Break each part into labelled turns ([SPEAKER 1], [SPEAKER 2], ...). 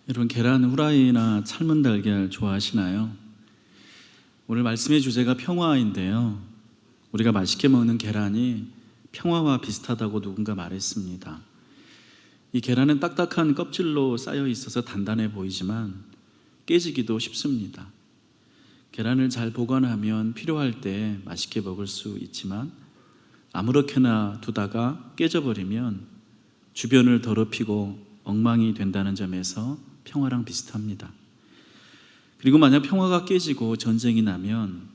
[SPEAKER 1] 여러분, 계란 후라이나 삶은 달걀 좋아하시나요? 오늘 말씀의 주제가 평화인데요. 우리가 맛있게 먹는 계란이 평화와 비슷하다고 누군가 말했습니다. 이 계란은 딱딱한 껍질로 쌓여 있어서 단단해 보이지만 깨지기도 쉽습니다. 계란을 잘 보관하면 필요할 때 맛있게 먹을 수 있지만 아무렇게나 두다가 깨져버리면 주변을 더럽히고 엉망이 된다는 점에서 평화랑 비슷합니다. 그리고 만약 평화가 깨지고 전쟁이 나면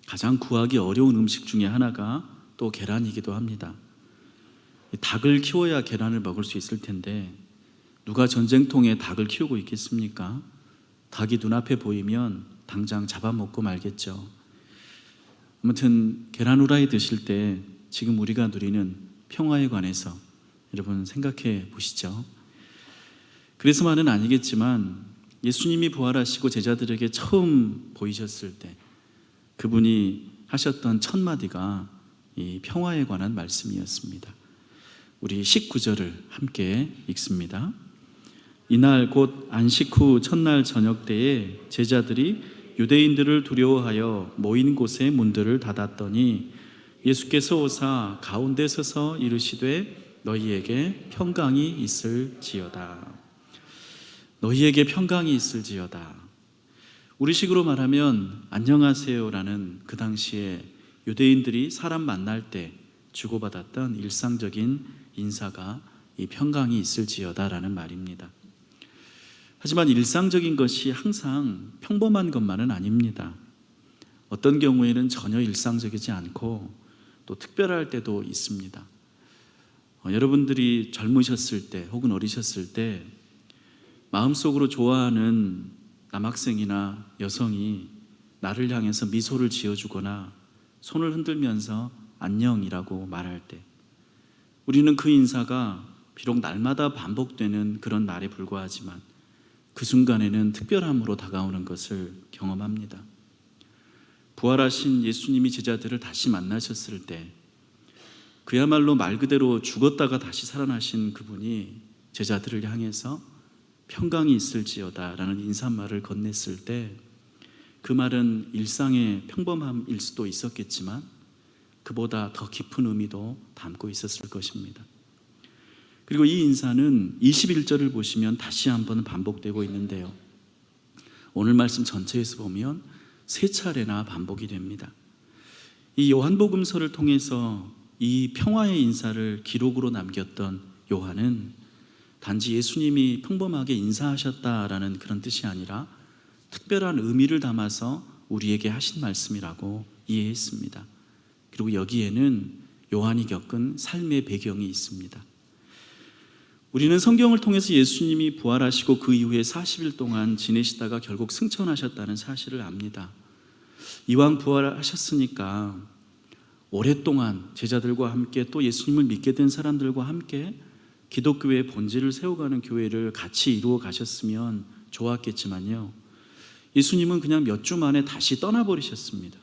[SPEAKER 1] 가장 구하기 어려운 음식 중에 하나가 또 계란이기도 합니다. 닭을 키워야 계란을 먹을 수 있을 텐데 누가 전쟁통에 닭을 키우고 있겠습니까? 닭이 눈앞에 보이면 당장 잡아먹고 말겠죠. 아무튼 계란 후라이 드실 때 지금 우리가 누리는 평화에 관해서 여러분 생각해 보시죠. 그래서만은 아니겠지만 예수님이 부활하시고 제자들에게 처음 보이셨을 때 그분이 하셨던 첫 마디가 이 평화에 관한 말씀이었습니다. 우리 19절을 함께 읽습니다. 이날 곧 안식 후 첫날 저녁 때에 제자들이 유대인들을 두려워하여 모인 곳의 문들을 닫았더니 예수께서 오사 가운데 서서 이르시되 너희에게 평강이 있을지어다. 너희에게 평강이 있을지어다. 우리식으로 말하면 안녕하세요라는 그 당시에 유대인들이 사람 만날 때 주고받았던 일상적인 인사가 이 평강이 있을지어다라는 말입니다. 하지만 일상적인 것이 항상 평범한 것만은 아닙니다. 어떤 경우에는 전혀 일상적이지 않고 또 특별할 때도 있습니다. 여러분들이 젊으셨을 때 혹은 어리셨을 때 마음속으로 좋아하는 남학생이나 여성이 나를 향해서 미소를 지어주거나 손을 흔들면서 안녕이라고 말할 때 우리는 그 인사가 비록 날마다 반복되는 그런 날에 불과하지만 그 순간에는 특별함으로 다가오는 것을 경험합니다. 부활하신 예수님이 제자들을 다시 만나셨을 때 그야말로 말 그대로 죽었다가 다시 살아나신 그분이 제자들을 향해서 평강이 있을지어다 라는 인사말을 건넸을 때 그 말은 일상의 평범함일 수도 있었겠지만 그보다 더 깊은 의미도 담고 있었을 것입니다. 그리고 이 인사는 21절을 보시면 다시 한번 반복되고 있는데요, 오늘 말씀 전체에서 보면 3차례나 반복이 됩니다. 이 요한복음서를 통해서 이 평화의 인사를 기록으로 남겼던 요한은 단지 예수님이 평범하게 인사하셨다라는 그런 뜻이 아니라 특별한 의미를 담아서 우리에게 하신 말씀이라고 이해했습니다. 그리고 여기에는 요한이 겪은 삶의 배경이 있습니다. 우리는 성경을 통해서 예수님이 부활하시고 그 이후에 40일 동안 지내시다가 결국 승천하셨다는 사실을 압니다. 이왕 부활하셨으니까 오랫동안 제자들과 함께 또 예수님을 믿게 된 사람들과 함께 기독교의 본질을 세워가는 교회를 같이 이루어 가셨으면 좋았겠지만요, 예수님은 그냥 몇 주 만에 다시 떠나버리셨습니다.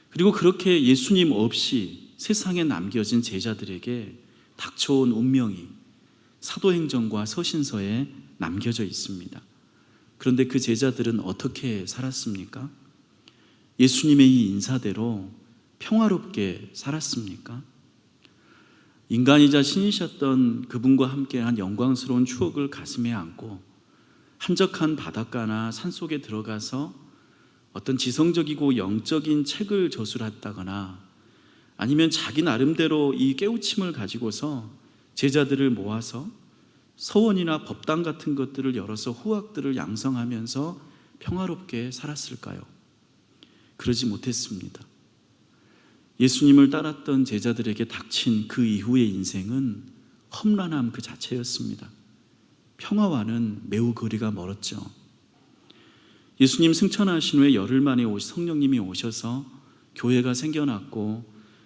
[SPEAKER 1] 그리고 그렇게 예수님 없이 세상에 남겨진 제자들에게 닥쳐온 운명이 사도행전과 서신서에 남겨져 있습니다. 그런데 그 제자들은 어떻게 살았습니까? 예수님의 이 인사대로 평화롭게 살았습니까? 인간이자 신이셨던 그분과 함께한 영광스러운 추억을 가슴에 안고 한적한 바닷가나 산속에 들어가서 어떤 지성적이고 영적인 책을 저술했다거나 아니면 자기 나름대로 이 깨우침을 가지고서 제자들을 모아서 서원이나 법당 같은 것들을 열어서 후학들을 양성하면서 평화롭게 살았을까요? 그러지 못했습니다. 예수님을 따랐던 제자들에게 닥친 그 이후의 인생은 험난함 그 자체였습니다. 평화와는 매우 거리가 멀었죠. 예수님 승천하신 후에 열흘 만에 성령님이 오셔서 교회가 생겨났고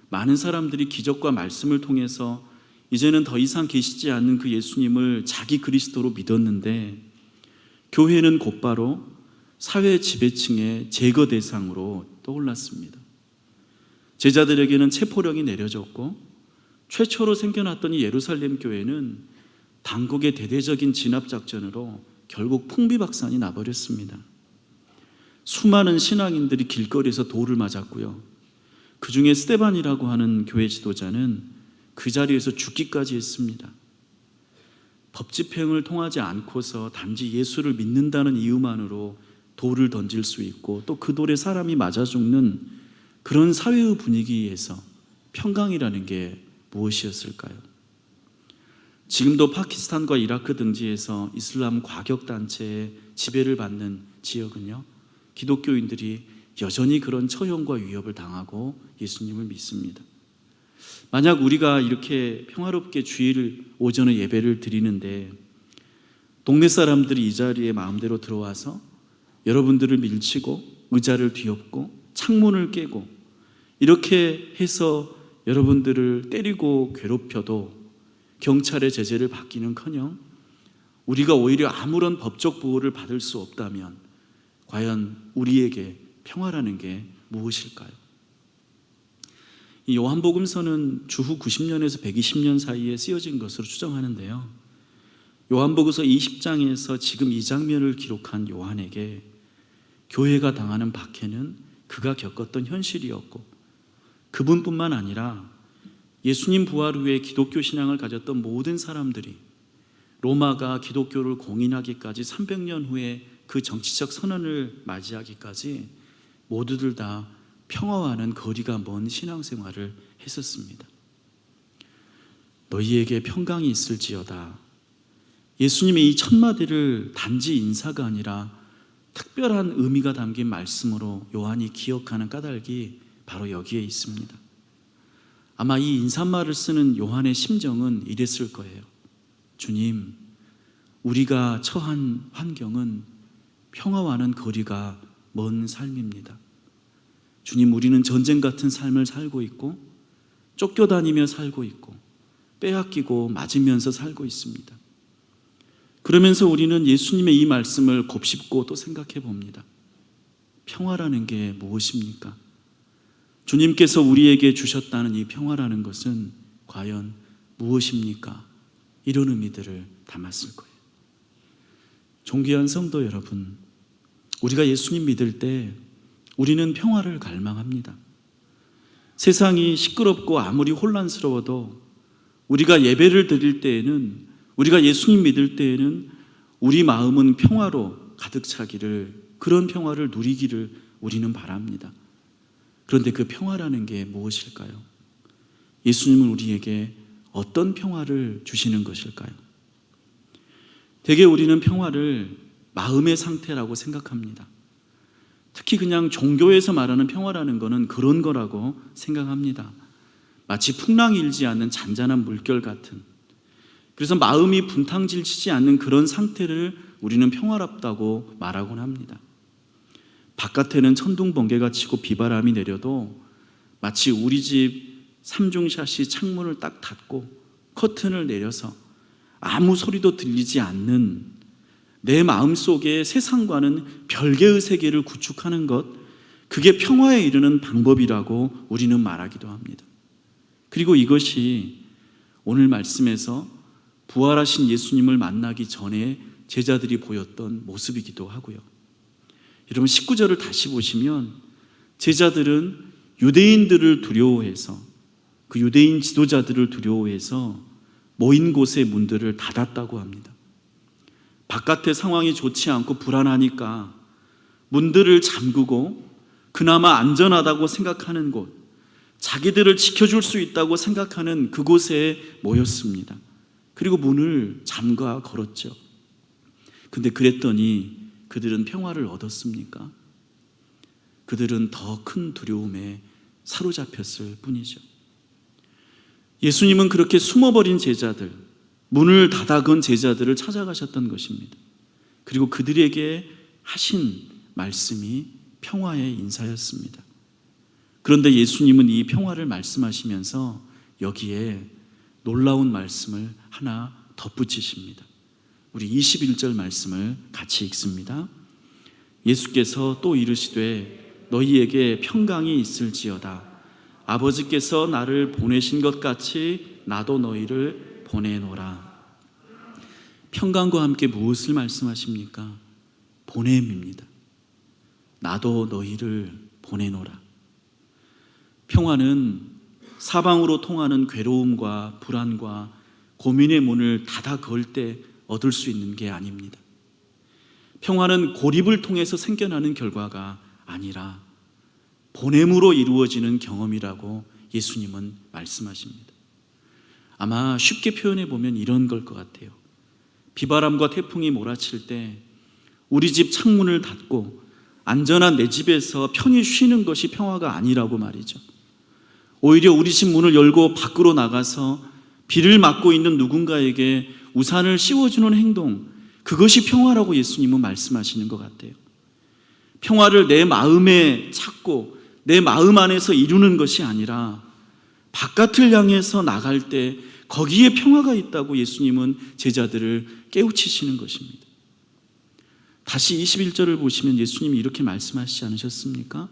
[SPEAKER 1] 많은 사람들이 기적과 말씀을 통해서 이제는 더 이상 계시지 않는 그 예수님을 자기 그리스도로 믿었는데 교회는 곧바로 사회 지배층의 제거 대상으로 떠올랐습니다. 제자들에게는 체포령이 내려졌고 최초로 생겨났던 이 예루살렘 교회는 당국의 대대적인 진압작전으로 결국 풍비박산이 나버렸습니다. 수많은 신앙인들이 길거리에서 돌을 맞았고요. 그 중에 스데반이라고 하는 교회 지도자는 그 자리에서 죽기까지 했습니다. 법 집행을 통하지 않고서 단지 예수를 믿는다는 이유만으로 돌을 던질 수 있고 또 그 돌에 사람이 맞아 죽는 그런 사회의 분위기에서 평강이라는 게 무엇이었을까요? 지금도 파키스탄과 이라크 등지에서 이슬람 과격단체의 지배를 받는 지역은요, 기독교인들이 여전히 그런 처형과 위협을 당하고 예수님을 믿습니다. 만약 우리가 이렇게 평화롭게 주일 오전에 예배를 드리는데 동네 사람들이 이 자리에 마음대로 들어와서 여러분들을 밀치고 의자를 뒤엎고 창문을 깨고 이렇게 해서 여러분들을 때리고 괴롭혀도 경찰의 제재를 받기는커녕 우리가 오히려 아무런 법적 보호를 받을 수 없다면 과연 우리에게 평화라는 게 무엇일까요? 이 요한복음서는 주후 90년에서 120년 사이에 쓰여진 것으로 추정하는데요. 요한복음서 20장에서 지금 이 장면을 기록한 요한에게 교회가 당하는 박해는 그가 겪었던 현실이었고 그분뿐만 아니라 예수님 부활 후에 기독교 신앙을 가졌던 모든 사람들이 로마가 기독교를 공인하기까지 300년 후에 그 정치적 선언을 맞이하기까지 모두들 다 평화와는 거리가 먼 신앙생활을 했었습니다. 너희에게 평강이 있을지어다. 예수님의 이 첫 마디를 단지 인사가 아니라 특별한 의미가 담긴 말씀으로 요한이 기억하는 까닭이 바로 여기에 있습니다. 아마 이 인사말을 쓰는 요한의 심정은 이랬을 거예요. 주님, 우리가 처한 환경은 평화와는 거리가 먼 삶입니다. 주님, 우리는 전쟁 같은 삶을 살고 있고 쫓겨다니며 살고 있고 빼앗기고 맞으면서 살고 있습니다. 그러면서 우리는 예수님의 이 말씀을 곱씹고 또 생각해 봅니다. 평화라는 게 무엇입니까? 주님께서 우리에게 주셨다는 이 평화라는 것은 과연 무엇입니까? 이런 의미들을 담았을 거예요. 존귀한 성도 여러분, 우리가 예수님 믿을 때 우리는 평화를 갈망합니다. 세상이 시끄럽고 아무리 혼란스러워도 우리가 예배를 드릴 때에는, 우리가 예수님 믿을 때에는 우리 마음은 평화로 가득 차기를, 그런 평화를 누리기를 우리는 바랍니다. 그런데 그 평화라는 게 무엇일까요? 예수님은 우리에게 어떤 평화를 주시는 것일까요? 대개 우리는 평화를 마음의 상태라고 생각합니다. 특히 그냥 종교에서 말하는 평화라는 것은 그런 거라고 생각합니다. 마치 풍랑이 일지 않는 잔잔한 물결 같은, 그래서 마음이 분탕질치지 않는 그런 상태를 우리는 평화롭다고 말하곤 합니다. 바깥에는 천둥 번개가 치고 비바람이 내려도 마치 우리 집 3중샷이 창문을 딱 닫고 커튼을 내려서 아무 소리도 들리지 않는 내 마음속에 세상과는 별개의 세계를 구축하는 것, 그게 평화에 이르는 방법이라고 우리는 말하기도 합니다. 그리고 이것이 오늘 말씀에서 부활하신 예수님을 만나기 전에 제자들이 보였던 모습이기도 하고요. 여러분 19절을 다시 보시면 제자들은 유대인들을 두려워해서, 그 유대인 지도자들을 두려워해서 모인 곳의 문들을 닫았다고 합니다. 바깥의 상황이 좋지 않고 불안하니까 문들을 잠그고 그나마 안전하다고 생각하는 곳, 자기들을 지켜줄 수 있다고 생각하는 그곳에 모였습니다. 그리고 문을 잠가 걸었죠. 근데 그랬더니 그들은 평화를 얻었습니까? 그들은 더 큰 두려움에 사로잡혔을 뿐이죠. 예수님은 그렇게 숨어버린 제자들, 문을 닫아건 제자들을 찾아가셨던 것입니다. 그리고 그들에게 하신 말씀이 평화의 인사였습니다. 그런데 예수님은 이 평화를 말씀하시면서 여기에 놀라운 말씀을 하나 덧붙이십니다. 우리 21절 말씀을 같이 읽습니다. 예수께서 또 이르시되 너희에게 평강이 있을지어다. 아버지께서 나를 보내신 것 같이 나도 너희를 보내노라. 평강과 함께 무엇을 말씀하십니까? 보냄입니다. 나도 너희를 보내노라. 평화는 사방으로 통하는 괴로움과 불안과 고민의 문을 닫아 걸 때 얻을 수 있는 게 아닙니다. 평화는 고립을 통해서 생겨나는 결과가 아니라 보냄으로 이루어지는 경험이라고 예수님은 말씀하십니다. 아마 쉽게 표현해 보면 이런 걸 것 같아요. 비바람과 태풍이 몰아칠 때 우리 집 창문을 닫고 안전한 내 집에서 편히 쉬는 것이 평화가 아니라고 말이죠. 오히려 우리 집 문을 열고 밖으로 나가서 비를 맞고 있는 누군가에게 우산을 씌워주는 행동, 그것이 평화라고 예수님은 말씀하시는 것 같아요. 평화를 내 마음에 찾고 내 마음 안에서 이루는 것이 아니라 바깥을 향해서 나갈 때 거기에 평화가 있다고 예수님은 제자들을 깨우치시는 것입니다. 다시 21절을 보시면 예수님이 이렇게 말씀하시지 않으셨습니까?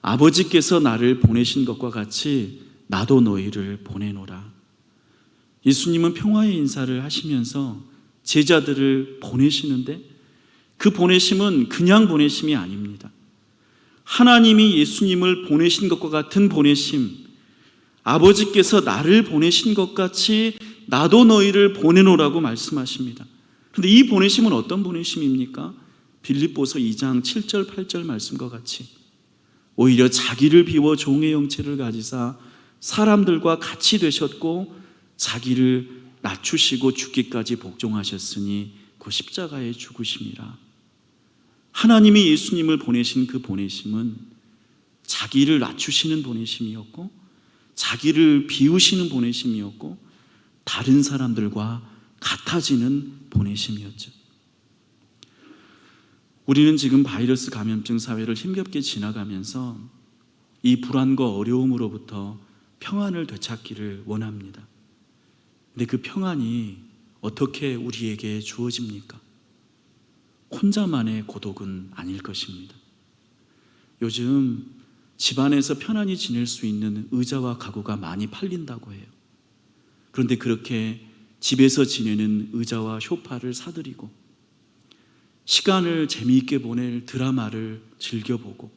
[SPEAKER 1] 아버지께서 나를 보내신 것과 같이 나도 너희를 보내노라. 예수님은 평화의 인사를 하시면서 제자들을 보내시는데 그 보내심은 그냥 보내심이 아닙니다. 하나님이 예수님을 보내신 것과 같은 보내심, 아버지께서 나를 보내신 것 같이 나도 너희를 보내노라고 말씀하십니다. 그런데 이 보내심은 어떤 보내심입니까? 빌립보서 2장 7절 8절 말씀과 같이 오히려 자기를 비워 종의 형체를 가지사 사람들과 같이 되셨고 자기를 낮추시고 죽기까지 복종하셨으니 그 십자가의 죽으심이라. 하나님이 예수님을 보내신 그 보내심은 자기를 낮추시는 보내심이었고 자기를 비우시는 보내심이었고 다른 사람들과 같아지는 보내심이었죠. 우리는 지금 바이러스 감염증 사회를 힘겹게 지나가면서 이 불안과 어려움으로부터 평안을 되찾기를 원합니다. 근데 그 평안이 어떻게 우리에게 주어집니까? 혼자만의 고독은 아닐 것입니다. 요즘 집안에서 편안히 지낼 수 있는 의자와 가구가 많이 팔린다고 해요. 그런데 그렇게 집에서 지내는 의자와 소파를 사들이고 시간을 재미있게 보낼 드라마를 즐겨보고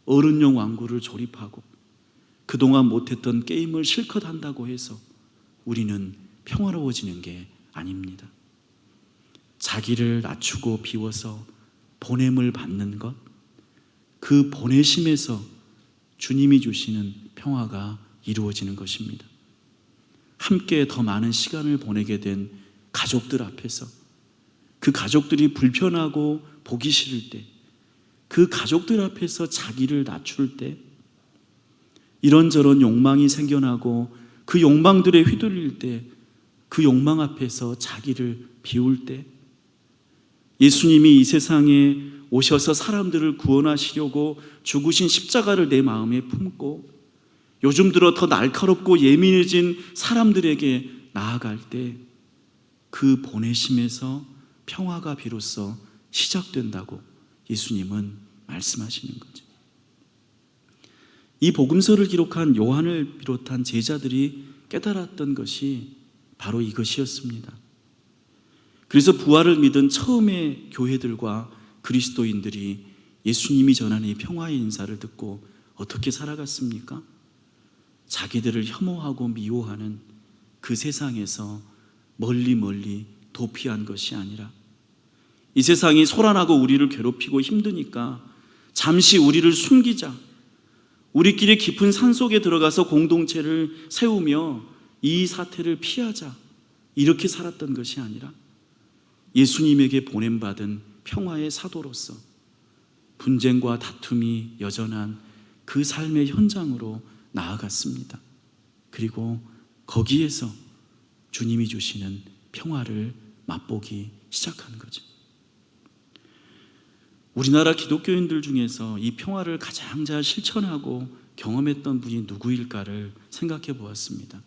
[SPEAKER 1] 어른용 왕구를 조립하고 그동안 못했던 게임을 실컷 한다고 해서 우리는 평화로워지는 게 아닙니다. 자기를 낮추고 비워서 보냄을 받는 것, 그 보내심에서 주님이 주시는 평화가 이루어지는 것입니다. 함께 더 많은 시간을 보내게 된 가족들 앞에서 그 가족들이 불편하고 보기 싫을 때, 그 가족들 앞에서 자기를 낮출 때, 이런저런 욕망이 생겨나고 그 욕망들에 휘둘릴 때, 그 욕망 앞에서 자기를 비울 때, 예수님이 이 세상에 오셔서 사람들을 구원하시려고 죽으신 십자가를 내 마음에 품고 요즘 들어 더 날카롭고 예민해진 사람들에게 나아갈 때 그 보내심에서 평화가 비로소 시작된다고 예수님은 말씀하시는 거죠. 이 복음서를 기록한 요한을 비롯한 제자들이 깨달았던 것이 바로 이것이었습니다. 그래서 부활을 믿은 처음의 교회들과 그리스도인들이 예수님이 전하는 이 평화의 인사를 듣고 어떻게 살아갔습니까? 자기들을 혐오하고 미워하는 그 세상에서 멀리 도피한 것이 아니라 이 세상이 소란하고 우리를 괴롭히고 힘드니까 잠시 우리를 숨기자, 우리끼리 깊은 산속에 들어가서 공동체를 세우며 이 사태를 피하자, 이렇게 살았던 것이 아니라 예수님에게 보냄받은 평화의 사도로서 분쟁과 다툼이 여전한 그 삶의 현장으로 나아갔습니다. 그리고 거기에서 주님이 주시는 평화를 맛보기 시작한 거죠. 우리나라 기독교인들 중에서 이 평화를 가장 잘 실천하고 경험했던 분이 누구일까를 생각해 보았습니다.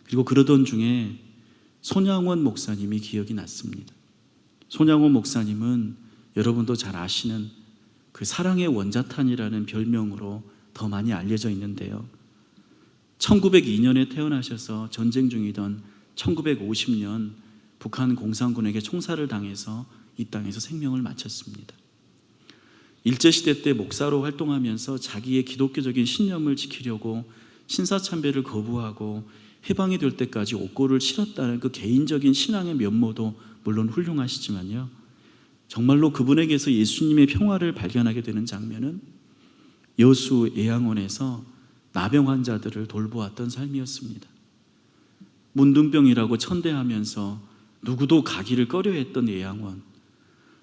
[SPEAKER 1] 그리고 그러던 중에 손양원 목사님이 기억이 났습니다. 손양원 목사님은 여러분도 잘 아시는 그 사랑의 원자탄이라는 별명으로 더 많이 알려져 있는데요. 1902년에 태어나셔서 전쟁 중이던 1950년 북한 공산군에게 총살을 당해서 이 땅에서 생명을 마쳤습니다. 일제시대 때 목사로 활동하면서 자기의 기독교적인 신념을 지키려고 신사참배를 거부하고 해방이 될 때까지 옥고를 치렀다는 그 개인적인 신앙의 면모도 물론 훌륭하시지만요, 정말로 그분에게서 예수님의 평화를 발견하게 되는 장면은 여수 예양원에서 나병 환자들을 돌보았던 삶이었습니다. 문둥병이라고 천대하면서 누구도 가기를 꺼려했던 예양원,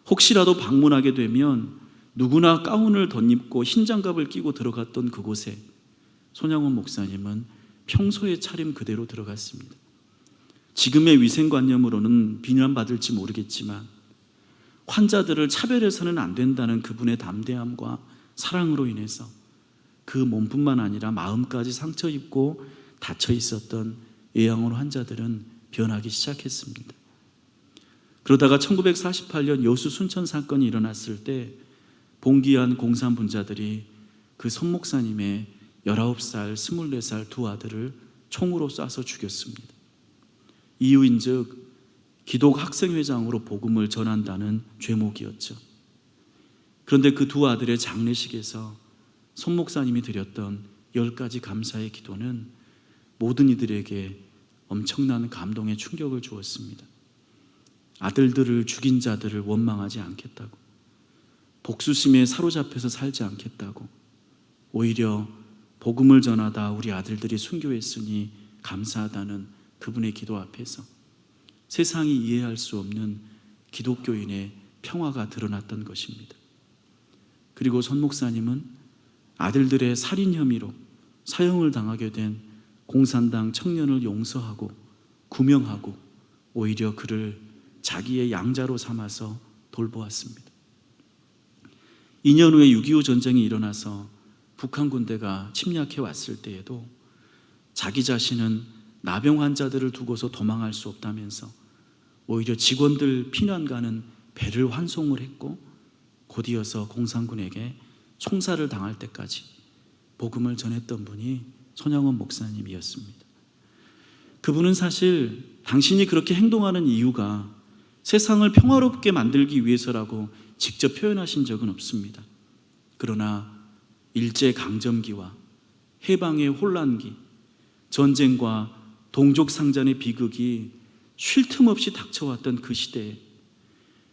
[SPEAKER 1] 혹시라도 방문하게 되면 누구나 가운을 덧입고 흰 장갑을 끼고 들어갔던 그곳에 손양원 목사님은 평소의 차림 그대로 들어갔습니다. 지금의 위생관념으로는 비난받을지 모르겠지만 환자들을 차별해서는 안 된다는 그분의 담대함과 사랑으로 인해서 그 몸뿐만 아니라 마음까지 상처 입고 닫혀 있었던 예양원 환자들은 변하기 시작했습니다. 그러다가 1948년 여수 순천 사건이 일어났을 때 봉기한 공산분자들이 그 선 목사님의 19살, 24살 두 아들을 총으로 쏴서 죽였습니다. 이유인즉 기독학생회장으로 복음을 전한다는 죄목이었죠. 그런데 그 두 아들의 장례식에서 선 목사님이 드렸던 10가지 감사의 기도는 모든 이들에게 엄청난 감동의 충격을 주었습니다. 아들들을 죽인 자들을 원망하지 않겠다고, 복수심에 사로잡혀서 살지 않겠다고, 오히려 복음을 전하다 우리 아들들이 순교했으니 감사하다는 그분의 기도 앞에서 세상이 이해할 수 없는 기독교인의 평화가 드러났던 것입니다. 그리고 선 목사님은 아들들의 살인 혐의로 사형을 당하게 된 공산당 청년을 용서하고 구명하고 오히려 그를 자기의 양자로 삼아서 돌보았습니다. 2년 후에 6.25 전쟁이 일어나서 북한 군대가 침략해 왔을 때에도 자기 자신은 나병 환자들을 두고서 도망할 수 없다면서 오히려 직원들 피난 가는 배를 환송을 했고 곧이어서 공산군에게 총살을 당할 때까지 복음을 전했던 분이 손양원 목사님이었습니다. 그분은 사실 당신이 그렇게 행동하는 이유가 세상을 평화롭게 만들기 위해서라고 직접 표현하신 적은 없습니다. 그러나 일제강점기와 해방의 혼란기, 전쟁과 동족상잔의 비극이 쉴 틈 없이 닥쳐왔던 그 시대에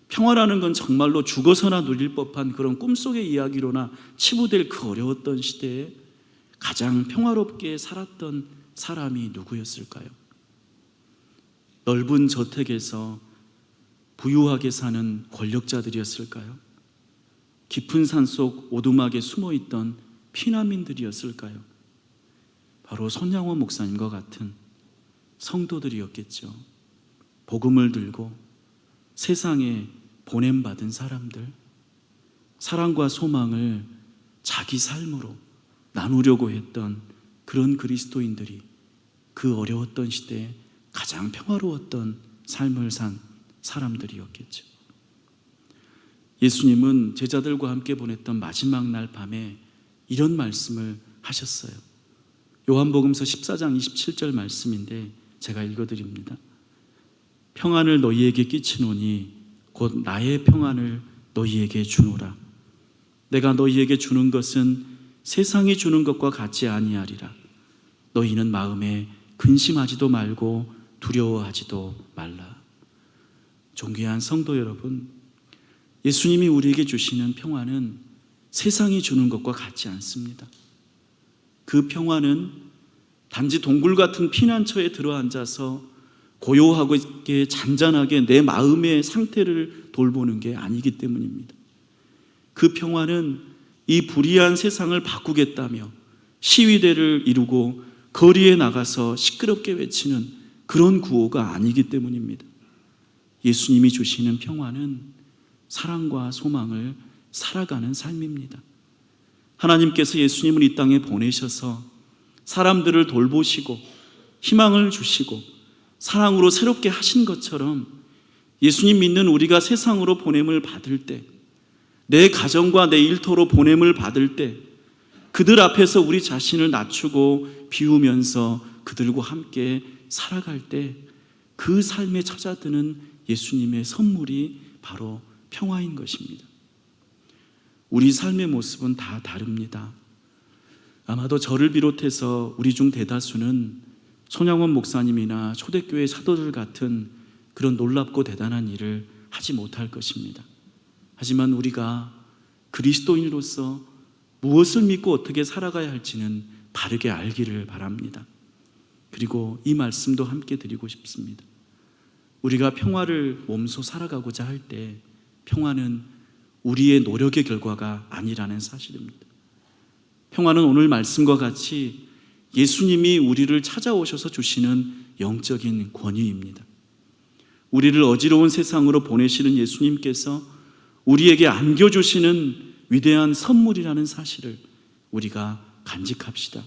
[SPEAKER 1] 평화라는 건 정말로 죽어서나 누릴 법한 그런 꿈속의 이야기로나 치부될 그 어려웠던 시대에 가장 평화롭게 살았던 사람이 누구였을까요? 넓은 저택에서 부유하게 사는 권력자들이었을까요? 깊은 산속 오두막에 숨어있던 피난민들이었을까요? 바로 손양원 목사님과 같은 성도들이었겠죠. 복음을 들고 세상에 보냄받은 사람들, 사랑과 소망을 자기 삶으로 나누려고 했던 그런 그리스도인들이 그 어려웠던 시대에 가장 평화로웠던 삶을 산 사람들이었겠죠. 예수님은 제자들과 함께 보냈던 마지막 날 밤에 이런 말씀을 하셨어요. 요한복음서 14장 27절 말씀인데 제가 읽어드립니다. 평안을 너희에게 끼치노니 곧 나의 평안을 너희에게 주노라. 내가 너희에게 주는 것은 세상이 주는 것과 같지 아니하리라. 너희는 마음에 근심하지도 말고 두려워하지도 말라. 존귀한 성도 여러분, 예수님이 우리에게 주시는 평화는 세상이 주는 것과 같지 않습니다. 그 평화는 단지 동굴 같은 피난처에 들어앉아서 고요하고 잔잔하게 내 마음의 상태를 돌보는 게 아니기 때문입니다. 그 평화는 이 불의한 세상을 바꾸겠다며 시위대를 이루고 거리에 나가서 시끄럽게 외치는 그런 구호가 아니기 때문입니다. 예수님이 주시는 평화는 사랑과 소망을 살아가는 삶입니다. 하나님께서 예수님을 이 땅에 보내셔서 사람들을 돌보시고 희망을 주시고 사랑으로 새롭게 하신 것처럼 예수님 믿는 우리가 세상으로 보냄을 받을 때, 내 가정과 내 일터로 보냄을 받을 때 그들 앞에서 우리 자신을 낮추고 비우면서 그들과 함께 살아갈 때 그 삶에 찾아드는 예수님의 선물이 바로 평화인 것입니다. 우리 삶의 모습은 다 다릅니다. 아마도 저를 비롯해서 우리 중 대다수는 손양원 목사님이나 초대교회 사도들 같은 그런 놀랍고 대단한 일을 하지 못할 것입니다. 하지만 우리가 그리스도인으로서 무엇을 믿고 어떻게 살아가야 할지는 바르게 알기를 바랍니다. 그리고 이 말씀도 함께 드리고 싶습니다. 우리가 평화를 몸소 살아가고자 할 때 평화는 우리의 노력의 결과가 아니라는 사실입니다. 평화는 오늘 말씀과 같이 예수님이 우리를 찾아오셔서 주시는 영적인 권위입니다. 우리를 어지러운 세상으로 보내시는 예수님께서 우리에게 안겨주시는 위대한 선물이라는 사실을 우리가 간직합시다.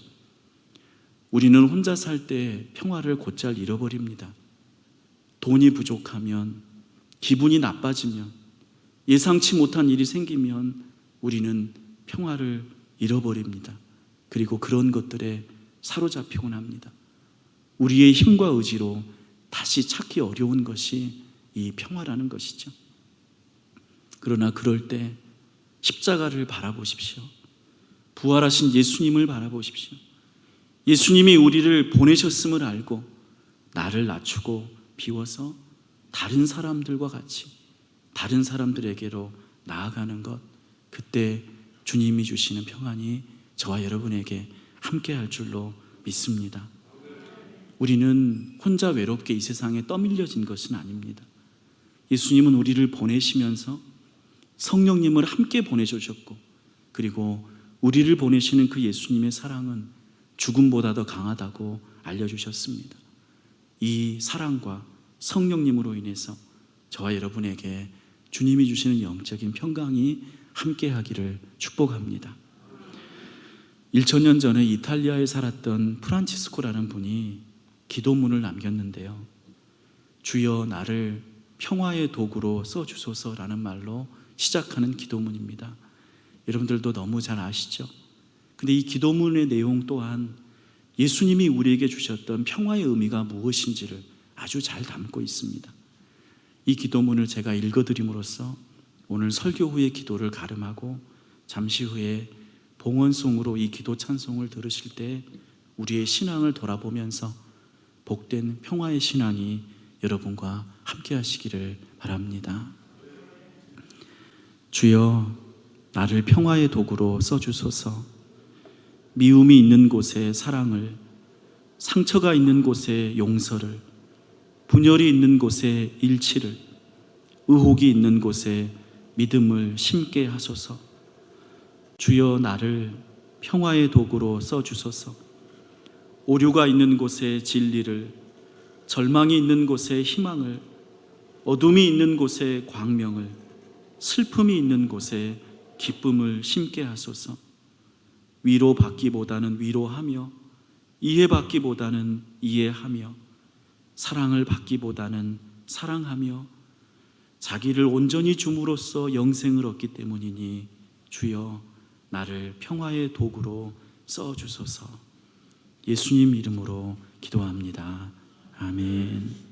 [SPEAKER 1] 우리는 혼자 살 때 평화를 곧잘 잃어버립니다. 돈이 부족하면, 기분이 나빠지면, 예상치 못한 일이 생기면 우리는 평화를 잃어버립니다. 그리고 그런 것들에 사로잡히곤 합니다. 우리의 힘과 의지로 다시 찾기 어려운 것이 이 평화라는 것이죠. 그러나 그럴 때 십자가를 바라보십시오. 부활하신 예수님을 바라보십시오. 예수님이 우리를 보내셨음을 알고 나를 낮추고 비워서 다른 사람들과 같이 다른 사람들에게로 나아가는 것, 그때 주님이 주시는 평안이 저와 여러분에게 함께 할 줄로 믿습니다. 우리는 혼자 외롭게 이 세상에 떠밀려진 것은 아닙니다. 예수님은 우리를 보내시면서 성령님을 함께 보내주셨고, 그리고 우리를 보내시는 그 예수님의 사랑은 죽음보다 더 강하다고 알려주셨습니다. 이 사랑과 성령님으로 인해서 저와 여러분에게 주님이 주시는 영적인 평강이 함께하기를 축복합니다. 1000년 전에 이탈리아에 살았던 프란치스코라는 분이 기도문을 남겼는데요. 주여 나를 평화의 도구로 써주소서라는 말로 시작하는 기도문입니다. 여러분들도 너무 잘 아시죠? 근데 이 기도문의 내용 또한 예수님이 우리에게 주셨던 평화의 의미가 무엇인지를 아주 잘 담고 있습니다. 이 기도문을 제가 읽어드림으로써 오늘 설교 후에 기도를 가름하고 잠시 후에 봉헌송으로 이 기도 찬송을 들으실 때 우리의 신앙을 돌아보면서 복된 평화의 신앙이 여러분과 함께 하시기를 바랍니다. 주여 나를 평화의 도구로 써주소서. 미움이 있는 곳에 사랑을, 상처가 있는 곳에 용서를, 분열이 있는 곳에 일치를, 의혹이 있는 곳에 믿음을 심게 하소서. 주여 나를 평화의 도구로 써주소서. 오류가 있는 곳에 진리를, 절망이 있는 곳에 희망을, 어둠이 있는 곳에 광명을, 슬픔이 있는 곳에 기쁨을 심게 하소서. 위로받기보다는 위로하며, 이해받기보다는 이해하며, 사랑을 받기보다는 사랑하며, 자기를 온전히 줌으로써 영생을 얻기 때문이니 주여 나를 평화의 도구로 써주소서. 예수님 이름으로 기도합니다. 아멘.